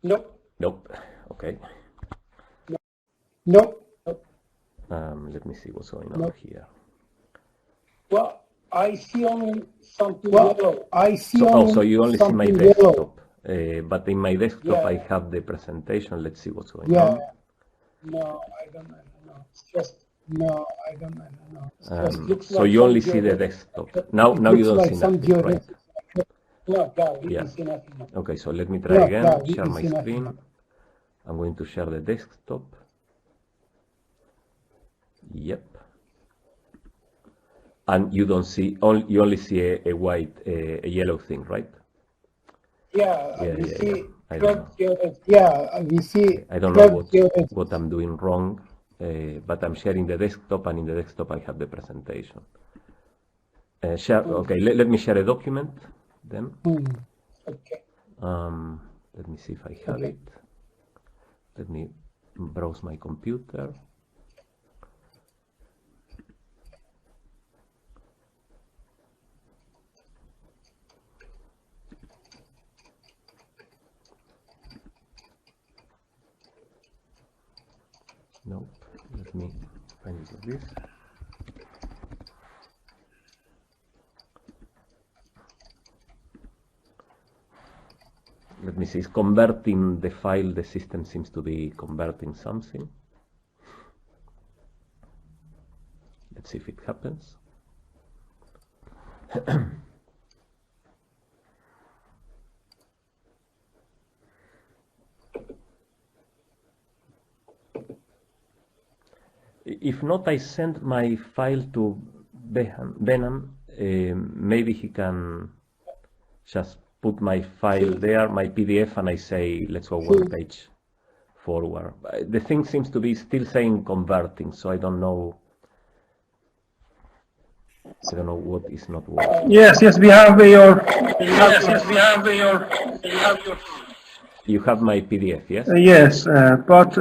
Nope. Nope. Okay. Nope. Let me see what's going on here. Well, I see only something yellow. I see so you only see my desktop. But in my desktop, I Yeah. have the presentation. Let's see what's going on. No, I don't know. It's just no, I don't know. So you only see the desktop. Now you don't see nothing, right? No, we can see nothing. Okay, so let me try again. Share my screen. I'm going to share the desktop. Yep. And you don't see, you only see a white, a yellow thing, right? We see. I don't know. We see. I don't know what I'm doing wrong, but I'm sharing the desktop, and in the desktop I have the presentation. Share. Okay, let me share a document then. Okay. Let me see if I have it. Let me browse my computer. Nope. Let me find it like this. Let me see. It's converting the file. The system seems to be converting something. Let's see if it happens. If not, I send my file to Benham. Maybe he can just put my file there, my PDF, and I say, let's go one page forward. The thing seems to be still saying converting, so I don't know. I don't know what is not working. Yes, we have your. You have my PDF, yes? Yes, but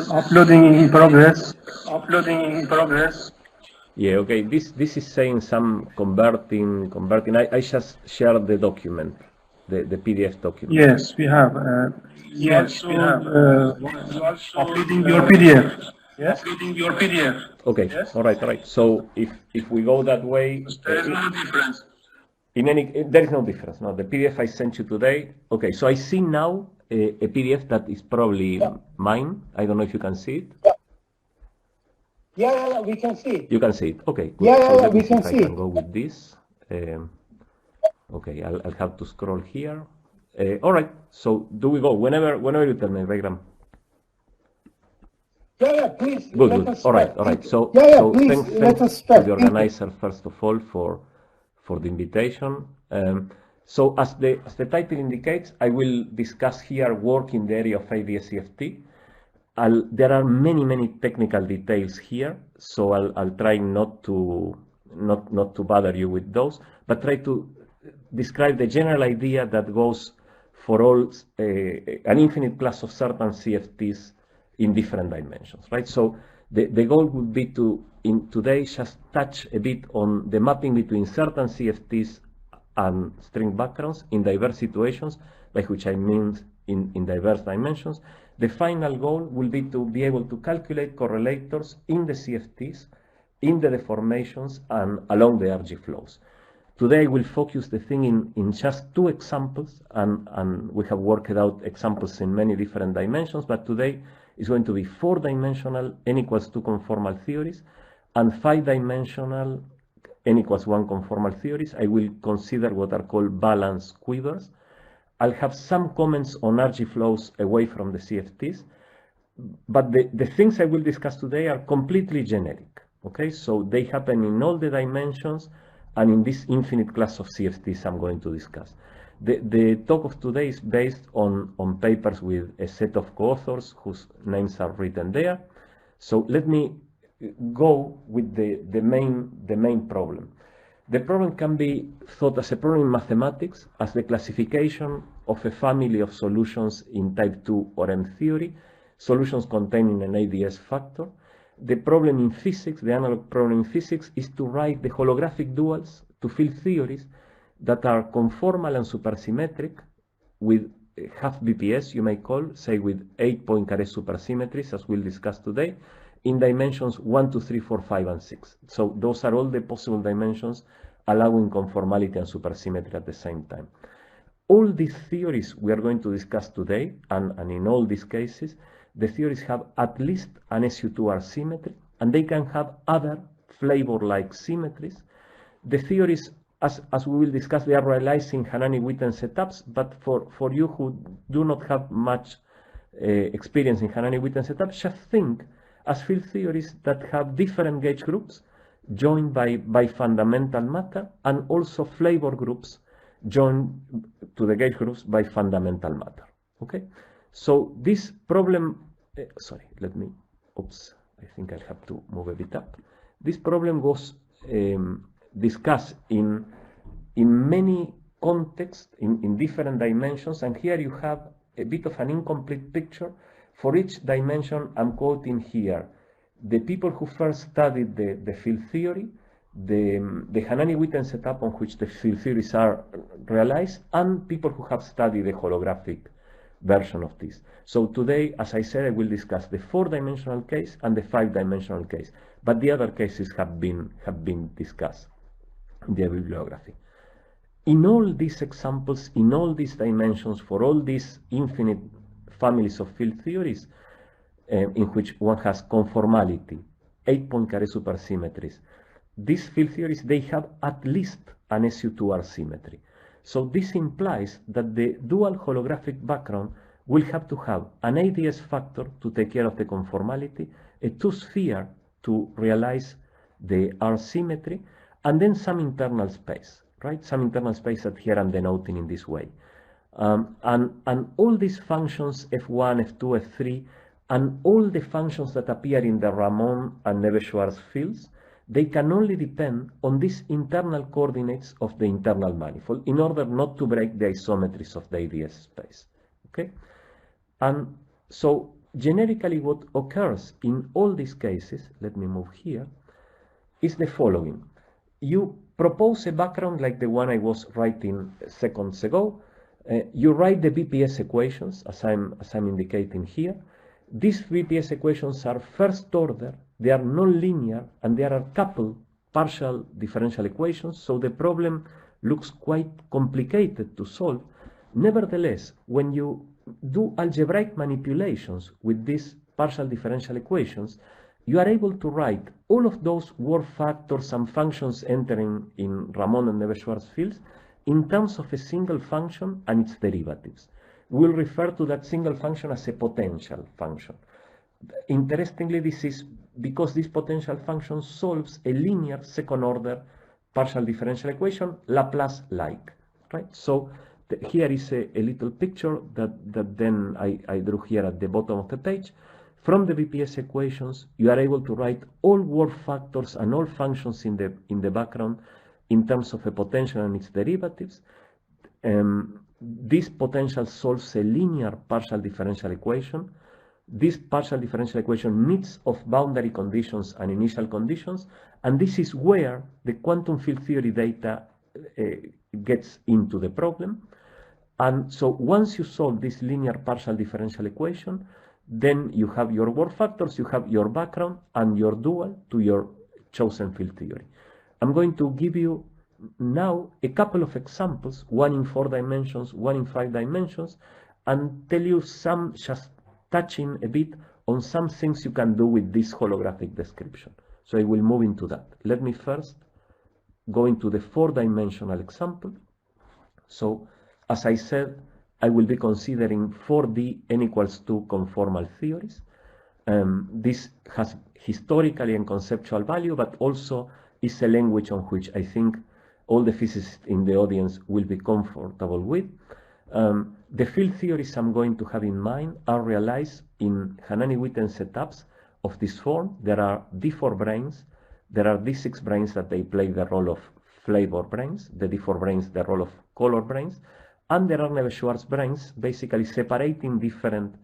uploading in progress. Yeah, okay. This is saying some converting. I just shared the document, the PDF document. Yes, we have. Uploading your PDF. Yes. Okay. Yes. All right. So if we go that way, there is no difference. There is no difference. No, the PDF I sent you today. Okay, so I see now a PDF that is probably mine. I don't know if you can see it. Yeah, we can see it. You can see it. Okay. Good. Yeah, so we can see I it. can go with this. Okay, I'll have to scroll here. All right. So do we go whenever you tell me, Regram? Yeah, please. Good. All right. So please, thanks to the organizer first of all for the invitation. So as the title indicates, I will discuss here work in the area of IDS-CFT. There are many technical details here, so I'll try not to bother you with those, but try to describe the general idea that goes for all an infinite class of certain CFTs in different dimensions, right? So the goal would be to, in today, just touch a bit on the mapping between certain CFTs and string backgrounds in diverse situations, by which I mean in diverse dimensions. The final goal will be to be able to calculate correlators in the CFTs, in the deformations, and along the RG flows. Today we'll focus the thing in just two examples, and we have worked out examples in many different dimensions, but today is going to be 4-dimensional n=2 conformal theories and 5-dimensional n=1 conformal theories. I will consider what are called balance quivers. I'll have some comments on RG flows away from the CFTs, but the things I will discuss today are completely generic, okay? So they happen in all the dimensions and in this infinite class of CFTs I'm going to discuss. The talk of today is based on papers with a set of co-authors whose names are written there. So let me go with the main problem. The problem can be thought as a problem in mathematics, as the classification of a family of solutions in type 2 or M theory, solutions containing an ADS factor. The problem in physics, the analog problem in physics, is to write the holographic duals to field theories that are conformal and supersymmetric with half BPS, you may call, say with 8-point Carré supersymmetries, as we'll discuss today, in dimensions 1, 2, 3, 4, 5, and 6. So those are all the possible dimensions allowing conformality and supersymmetry at the same time. All these theories we are going to discuss today, and in all these cases, the theories have at least an SU2R symmetry, and they can have other flavor-like symmetries. The theories, as we will discuss, they are realized in Hanani-Witten setups, but for you who do not have much experience in Hanani-Witten setups, just think as field theories that have different gauge groups joined by fundamental matter, and also flavor groups joined to the gauge groups by fundamental matter. Okay, so this problem, sorry, let me, oops, I think I'll have to move a bit up. This problem was discussed in many contexts, in different dimensions, and here you have a bit of an incomplete picture. For each dimension, I'm quoting here the people who first studied the field theory, the Hanani-Witten setup on which the field theories are realized, and people who have studied the holographic version of this. So today, as I said, I will discuss the 4-dimensional case and the 5-dimensional case, but the other cases have been discussed in the bibliography. In all these examples, in all these dimensions, for all these infinite families of field theories, in which one has conformality, 8-point Carré supersymmetries, these field theories, they have at least an SU2R symmetry. So this implies that the dual holographic background will have to have an ADS factor to take care of the conformality, a 2-sphere to realize the R symmetry, and then some internal space, right? Some internal space that here I'm denoting in this way. And all these functions, F1, F2, F3, and all the functions that appear in the Ramon and Neves-Schwarz fields, they can only depend on these internal coordinates of the internal manifold in order not to break the isometries of the ADS space. Okay? And so generically what occurs in all these cases, let me move here, is the following. You propose a background like the one I was writing seconds ago. You write the BPS equations as I'm indicating here. These BPS equations are first order, they are non-linear, and there are coupled partial differential equations, so the problem looks quite complicated to solve. Nevertheless, when you do algebraic manipulations with these partial differential equations, you are able to write all of those work factors and functions entering in Ramon and Neves-Schwarz fields in terms of a single function and its derivatives. We'll refer to that single function as a potential function. Interestingly, this is because this potential function solves a linear second-order partial differential equation, Laplacelike, right? So here is a little picture that then I drew here at the bottom of the page. From the BPS equations, you are able to write all work factors and all functions in the background in terms of a potential and its derivatives. This potential solves a linear partial differential equation. This partial differential equation meets of boundary conditions and initial conditions, and this is where the quantum field theory data gets into the problem. And so once you solve this linear partial differential equation, then you have your work factors, you have your background, and your dual to your chosen field theory. I'm going to give you now a couple of examples, one in 4 dimensions, one in 5 dimensions, and tell you some, just touching a bit on some things you can do with this holographic description. So I will move into that. Let me first go into the 4-dimensional example. So as I said, I will be considering 4D n=2 conformal theories. This has historically and conceptual value, but also is a language on which I think all the physicists in the audience will be comfortable with. The field theories I'm going to have in mind are realized in Hanani-Witten setups of this form. There are D4 branes, there are D6 branes that they play the role of flavor branes, the D4 branes the role of color branes, and there are Neves-Schwarz branes basically separating different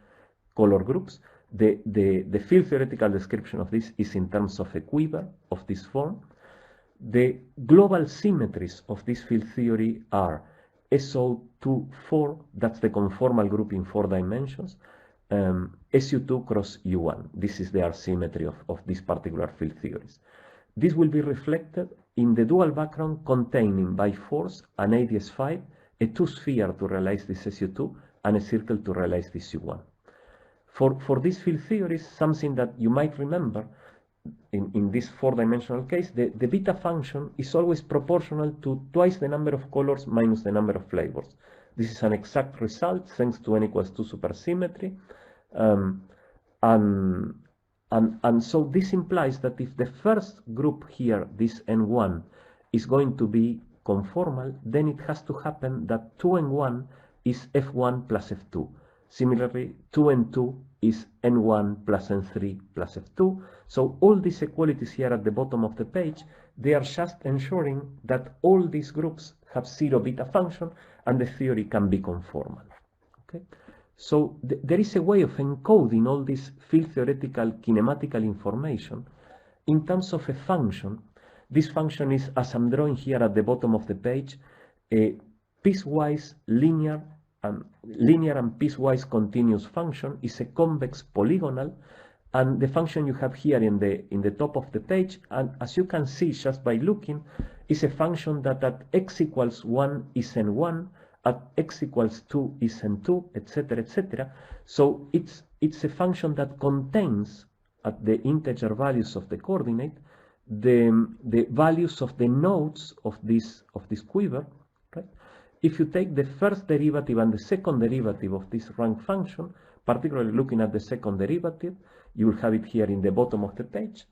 color groups. The field theoretical description of this is in terms of a quiver of this form. The global symmetries of this field theory are SO2, 4, that's the conformal group in 4 dimensions, SU2 cross U1. This is the R symmetry of these particular field theories. This will be reflected in the dual background containing by force an ADS5, a two-sphere to realize this SU2, and a circle to realize this U1. For these field theories, something that you might remember, in this 4-dimensional case, the beta function is always proportional to twice the number of colors minus the number of flavors. This is an exact result thanks to n equals 2 supersymmetry. And so this implies that if the first group here, this N1, is going to be conformal, then it has to happen that 2N1 is F1 plus F2. Similarly, 2N2 is N1 plus N3 plus F2. So all these equalities here at the bottom of the page, they are just ensuring that all these groups have zero beta function and the theory can be conformal. Okay? So there is a way of encoding all this field theoretical kinematical information in terms of a function. This function is, as I'm drawing here at the bottom of the page, a piecewise linear and piecewise continuous function. Is a convex polygonal, and the function you have here in the top of the page, and as you can see just by looking, is a function that at x equals 1 is n1, at x equals 2 is n2, etc., etc. So it's a function that contains at the integer values of the coordinate the values of the nodes of this quiver, right? If you take the first derivative and the second derivative of this rank function, particularly looking at the second derivative, you will have it here in the bottom of the page,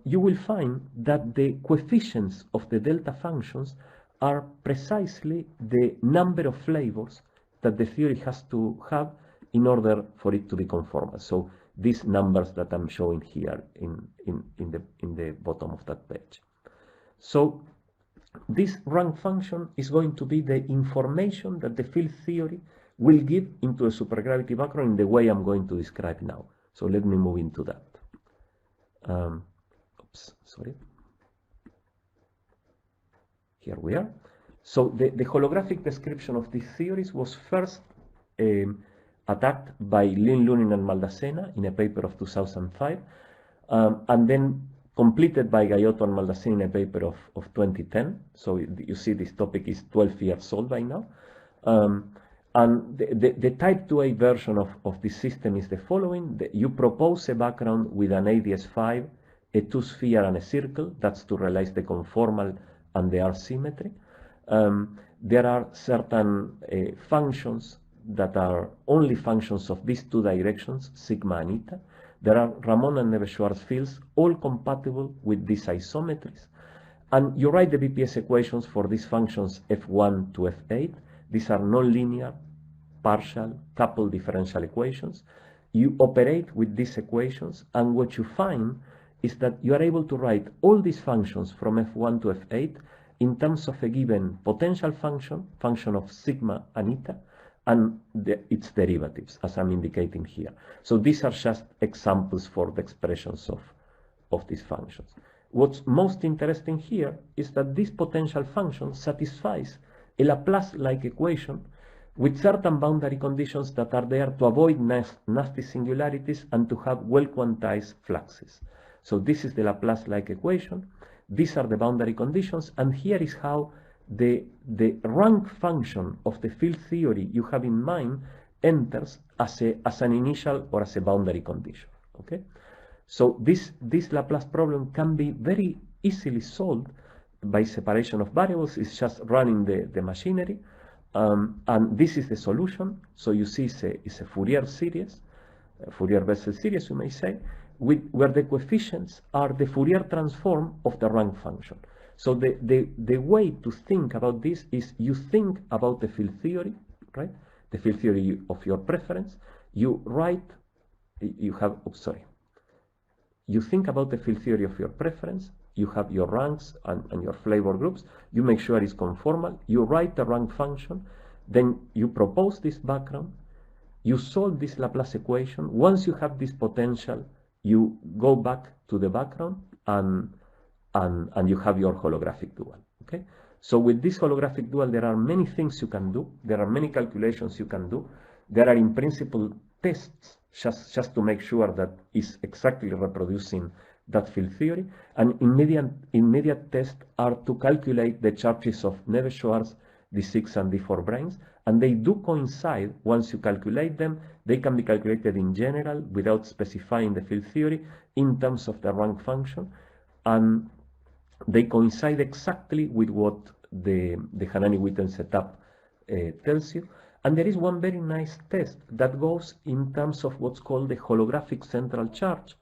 you will find that the coefficients of the delta functions are precisely the number of flavors that the theory has to have in order for it to be conformal. So these numbers that I'm showing here in the bottom of that page. So this rank function is going to be the information that the field theory will give into a supergravity background in the way I'm going to describe now. So let me move into that. Here we are. So the holographic description of these theories was first attacked by Lin, Lunin, and Maldacena in a paper of 2005, and then completed by Gaiotto and Maldacena in a paper of 2010. So you see this topic is 12 years old by now. And the type 2A version of this system is the following. You propose a background with an ADS5, a two-sphere and a circle. That's to realize the conformal and the R symmetry. There are certain functions that are only functions of these two directions, sigma and eta. There are Ramon and Neves-Schwarz fields, all compatible with these isometries. And you write the BPS equations for these functions F1 to F8. These are nonlinear, partial, coupled differential equations. You operate with these equations, and what you find is that you are able to write all these functions from F1 to F8 in terms of a given potential function of sigma and eta, and its derivatives, as I'm indicating here. So these are just examples for the expressions of these functions. What's most interesting here is that this potential function satisfies a Laplace-like equation with certain boundary conditions that are there to avoid nasty singularities and to have well-quantized fluxes. So this is the Laplace-like equation. These are the boundary conditions, and here is how the rank function of the field theory you have in mind enters as an initial or as a boundary condition. Okay, so this Laplace problem can be very easily solved by separation of variables. It's just running the machinery, and this is the solution. So you see it's a Fourier series, a Fourier Bessel series, you may say, where the coefficients are the Fourier transform of the rank function. So the way to think about this is you think about the field theory, right? The field theory of your preference. You think about the field theory of your preference. You have your ranks and your flavor groups. You make sure it's conformal. You write the rank function. Then you propose this background. You solve this Laplace equation. Once you have this potential, you go back to the background and you have your holographic dual. Okay, So with this holographic dual, there are many things you can do. There are many calculations you can do. There are in principle tests just to make sure that it's exactly reproducing that field theory. And immediate tests are to calculate the charges of Neves-Schwarz, D6 and D4 branes. And they do coincide. Once you calculate them, they can be calculated in general without specifying the field theory in terms of the rank function. And they coincide exactly with what the Hanani-Witten setup tells you. And there is one very nice test that goes in terms of what's called the holographic central charge.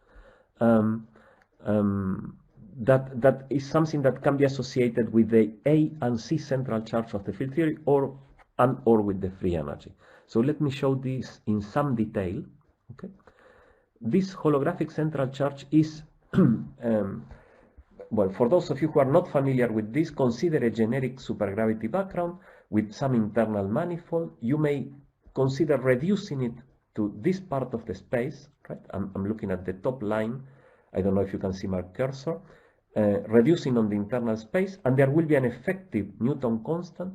That is something that can be associated with the A and C central charge of the field theory or with the free energy. So let me show this in some detail. Okay, this holographic central charge is well, for those of you who are not familiar with this, consider a generic supergravity background with some internal manifold. You may consider reducing it to this part of the space, right? I'm looking at the top line. I don't know if you can see my cursor. Reducing on the internal space, and there will be an effective Newton constant.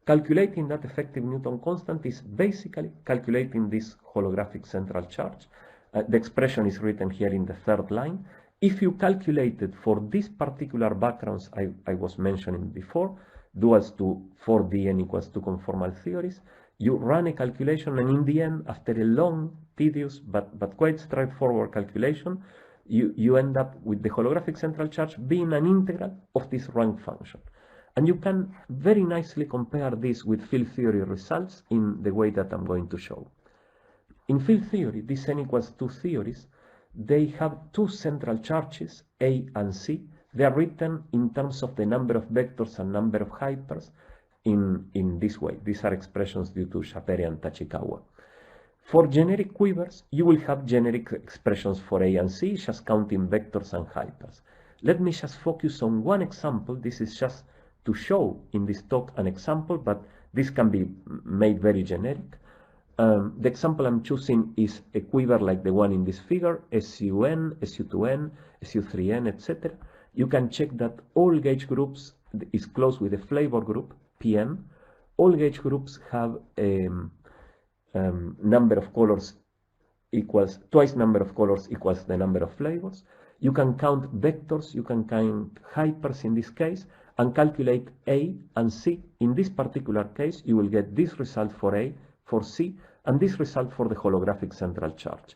Calculating that effective Newton constant is basically calculating this holographic central charge. The expression is written here in the third line. If you calculated for these particular backgrounds I was mentioning before, duals to 4D n equals to conformal theories, you run a calculation, and in the end, after a long, tedious, but quite straightforward calculation, you end up with the holographic central charge being an integral of this rank function. And you can very nicely compare this with field theory results in the way that I'm going to show. In field theory, these n equals 2 theories, they have two central charges, A and C. They are written in terms of the number of vectors and number of hypers in this way. These are expressions due to Shaperi and Tachikawa. For generic quivers, you will have generic expressions for A and C, just counting vectors and hypers. Let me just focus on one example. This is just to show in this talk an example, but this can be made very generic. The example I'm choosing is a quiver like the one in this figure, SU-N, SU2N, SU3N, etc. You can check that all gauge groups is closed with a flavor group, Pn. All gauge groups have a number of colors equals, twice number of colors equals the number of flavors. You can count vectors, you can count hypers in this case, and calculate A and C. In this particular case, you will get this result for A, for C, and this result for the holographic central charge.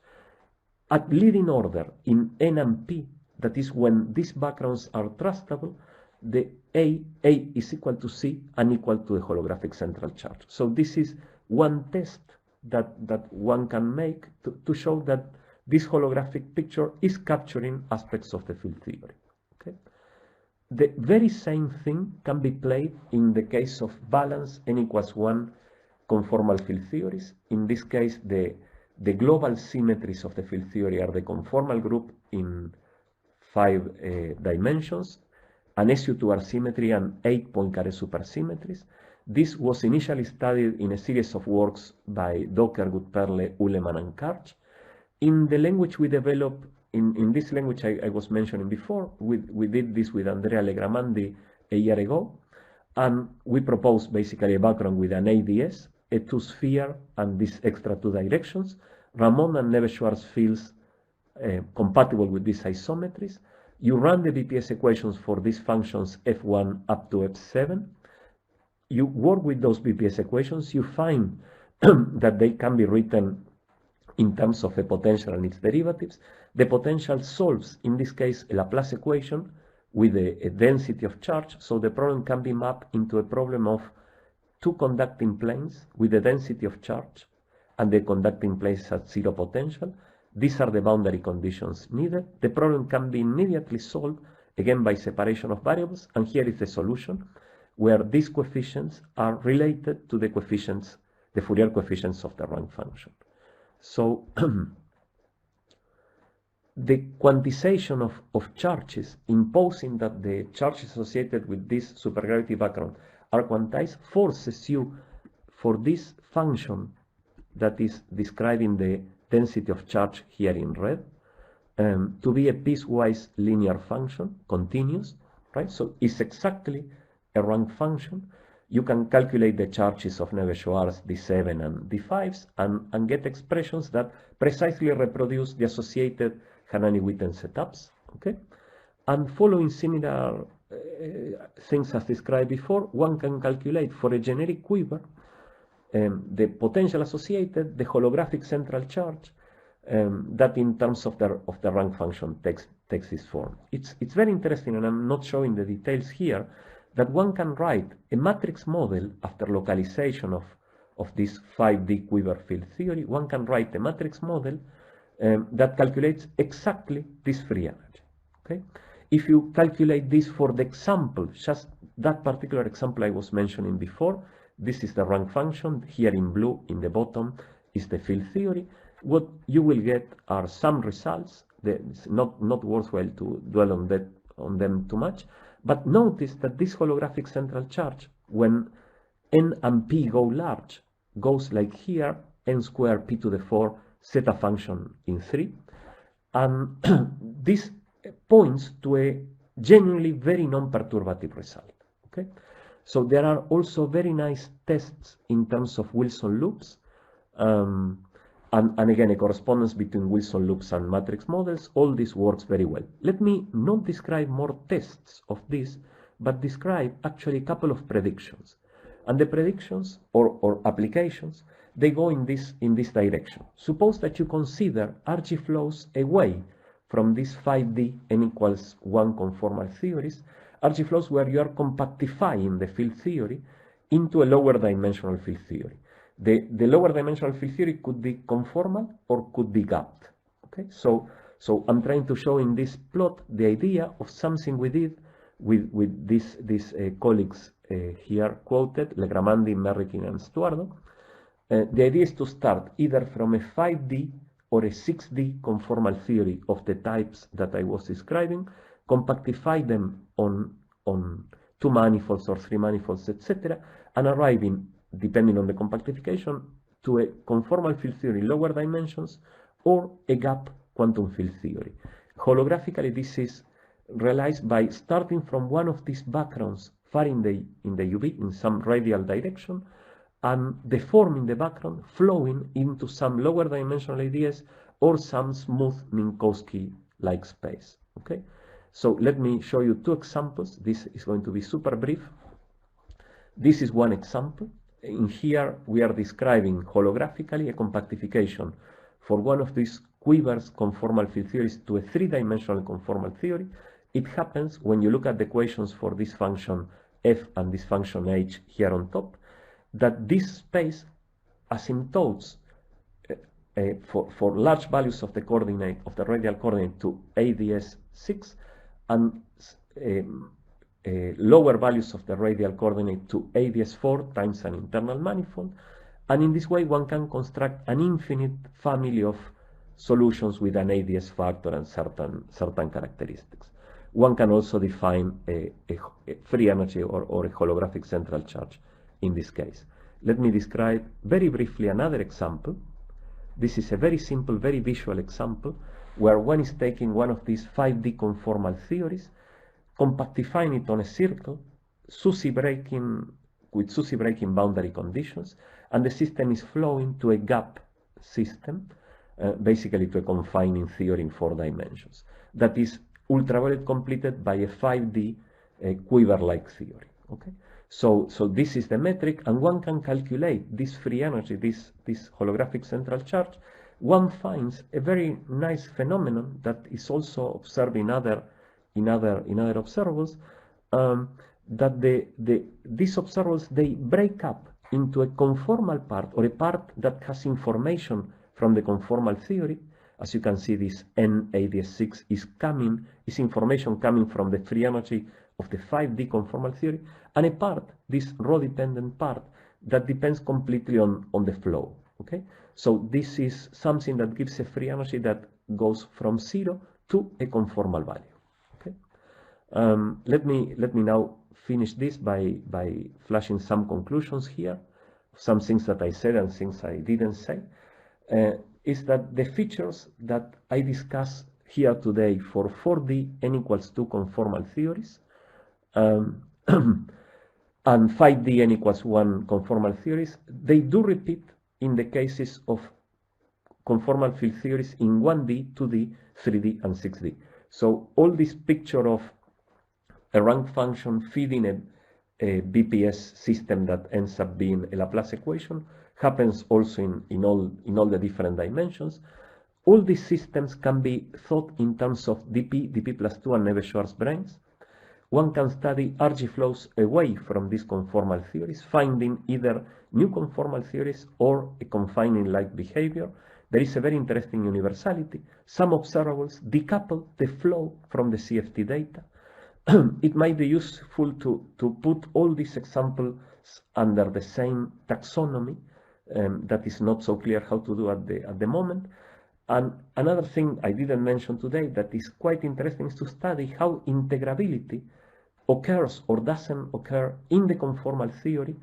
At leading order in N and P, that is when these backgrounds are trustable, the A is equal to C and equal to the holographic central charge. So this is one test that one can make to show that this holographic picture is capturing aspects of the field theory. Okay? The very same thing can be played in the case of balance N equals 1 conformal field theories. In this case, the global symmetries of the field theory are the conformal group in 5 dimensions, an SU2R symmetry, and 8 Poincaré supersymmetries. This was initially studied in a series of works by Docker, Gutperle, Uleman, and Karch. In the language we developed, in this language I was mentioning before, we did this with Andrea Legramandi a year ago, and we proposed basically a background with an ADS, a two-sphere, and these extra 2 directions, Ramon and Neves-Schwarz fields compatible with these isometries. You run the BPS equations for these functions f1 up to f7. You work with those BPS equations, you find that they can be written in terms of a potential and its derivatives. The potential solves, in this case, a Laplace equation with a density of charge, so the problem can be mapped into a problem of 2 conducting planes with a density of charge, and the conducting planes at 0 potential. These are the boundary conditions needed. The problem can be immediately solved, again by separation of variables, and here is the solution, where these coefficients are related to the coefficients, the Fourier coefficients of the rank function. So the quantization of charges, imposing that the charges associated with this supergravity background are quantized, forces you, for this function that is describing the density of charge here in red, to be a piecewise linear function, continuous, right? So it's exactly a rank function, you can calculate the charges of Neveu-Schwarz D7 and D5s and get expressions that precisely reproduce the associated Hanani-Witten setups. Okay, and following similar things as described before, one can calculate for a generic quiver the potential associated, the holographic central charge, that in terms of the rank function takes this form. It's very interesting, and I'm not showing the details here, that one can write a matrix model after localization of this 5D quiver field theory. One can write a matrix model that calculates exactly this free energy. Okay, if you calculate this for the example, just that particular example I was mentioning before, this is the rank function. Here in blue in the bottom is the field theory. What you will get are some results. It's not worthwhile to dwell on them too much. But notice that this holographic central charge, when n and p go large, goes like here, n squared p to the 4 zeta function in 3. And this points to a genuinely very non-perturbative result. Okay, so there are also very nice tests in terms of Wilson loops. And again, a correspondence between Wilson loops and matrix models. All this works very well. Let me not describe more tests of this, but describe actually a couple of predictions. And the predictions or applications, they go in this direction. Suppose that you consider RG flows away from these 5D n equals 1 conformal theories, RG flows where you are compactifying the field theory into a lower dimensional field theory. The lower dimensional field theory could be conformal or could be gapped. Okay, so I'm trying to show in this plot the idea of something we did with these colleagues here quoted, Legramandi, Merrikin, and Stuardo. The idea is to start either from a 5D or a 6D conformal theory of the types that I was describing, compactify them on 2 manifolds or 3 manifolds, etc., and arriving, depending on the compactification, to a conformal field theory in lower dimensions or a gap quantum field theory. Holographically, this is realized by starting from one of these backgrounds far in the UV in some radial direction and deforming the background, flowing into some lower dimensional ideas or some smooth Minkowski-like space. Okay, so let me show you 2 examples. This is going to be super brief. This is one example. In here, we are describing holographically a compactification for one of these quivers conformal field theories to a 3-dimensional conformal theory. It happens when you look at the equations for this function f and this function h here on top, that this space asymptotes for large values of the coordinate of the radial coordinate to ADS6 and lower values of the radial coordinate to ADS4 times an internal manifold, and in this way one can construct an infinite family of solutions with an ADS factor and certain characteristics. One can also define a free energy or a holographic central charge in this case. Let me describe very briefly another example. This is a very simple, very visual example where one is taking one of these 5D conformal theories, compactifying it on a circle, with SUSY breaking boundary conditions, and the system is flowing to a gap system, basically to a confining theory in 4 dimensions. That is ultraviolet completed by a 5D quiver-like theory. Okay, so this is the metric, and one can calculate this free energy, this holographic central charge. One finds a very nice phenomenon that is also observed in other observables, that these observables, they break up into a conformal part, or a part that has information from the conformal theory. As you can see, this NADS6 is information coming from the free energy of the 5D conformal theory, and a part, this rho-dependent part, that depends completely on the flow. Okay, so this is something that gives a free energy that goes from 0 to a conformal value. Okay, let me now finish this by flashing some conclusions here, some things that I said and things I didn't say. Is that the features that I discussed here today for 4D n equals 2 conformal theories, and 5D n equals 1 conformal theories, they do repeat in the cases of conformal field theories in 1D, 2D, 3D, and 6D. So all this picture of a rank function feeding a BPS system that ends up being a Laplace equation happens also in all the different dimensions. All these systems can be thought in terms of dp, dp plus 2, and Neves-Schwarz brains. One can study RG flows away from these conformal theories, finding either new conformal theories or a confining-like behavior. There is a very interesting universality. Some observables decouple the flow from the CFT data. It might be useful to put all these examples under the same taxonomy. That is not so clear how to do at the moment. And another thing I didn't mention today that is quite interesting is to study how integrability occurs or doesn't occur in the conformal theory,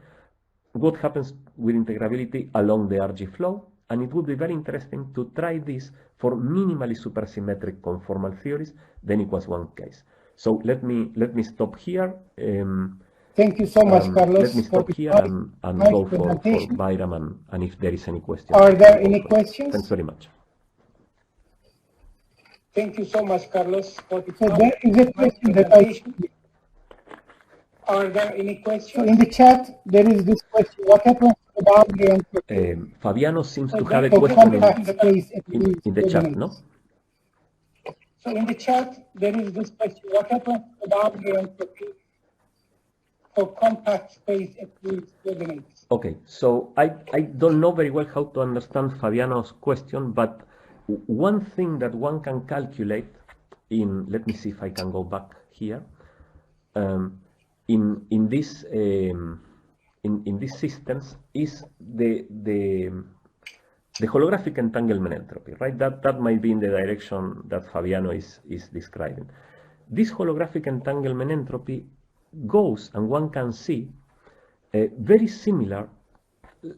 what happens with integrability along the RG flow, and it would be very interesting to try this for minimally supersymmetric conformal theories, the n equals 1 case. So let me stop here. Thank you so much, Carlos. Let me stop here and go for Bayram and if there is any question. Are there any questions? Thanks very much. Thank you so much, Carlos. So there is a question that I... Are there any questions? So in the chat, there is this question. What happens to the boundary entropy? Fabiano seems to have a question in the chat, no? So in the chat, there is this question. What happens to the boundary entropy for compact space equilibrium coordinates? Okay, so I don't know very well how to understand Fabiano's question, but one thing that one can calculate in, let me see if I can go back here, in these systems is the holographic entanglement entropy, right? That might be in the direction that Fabiano is describing. This holographic entanglement entropy goes, and one can see, very similar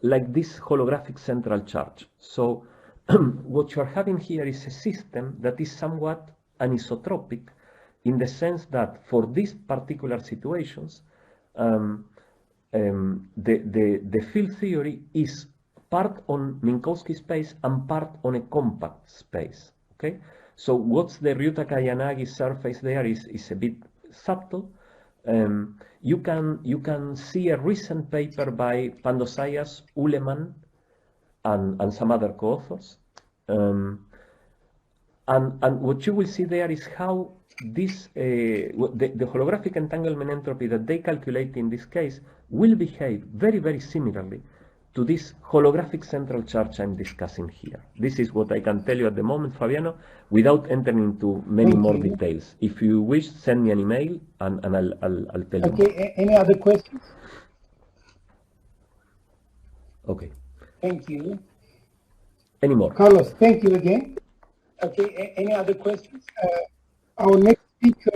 like this holographic central charge. So what you're having here is a system that is somewhat anisotropic in the sense that for these particular situations, the field theory is part on Minkowski space and part on a compact space. Okay, so what's the Ryutaka-Yanagi surface there is a bit subtle. You can see a recent paper by Pandosayas, Uleman, and some other co-authors. And what you will see there is how this the holographic entanglement entropy that they calculate in this case will behave very, very similarly to this holographic central charge I'm discussing here. This is what I can tell you at the moment, Fabiano, without entering into many more details. If you wish, send me an email and I'll tell you. Okay, any other questions? Okay. Thank you. Any more? Carlos, thank you again. Okay, any other questions? Our next speaker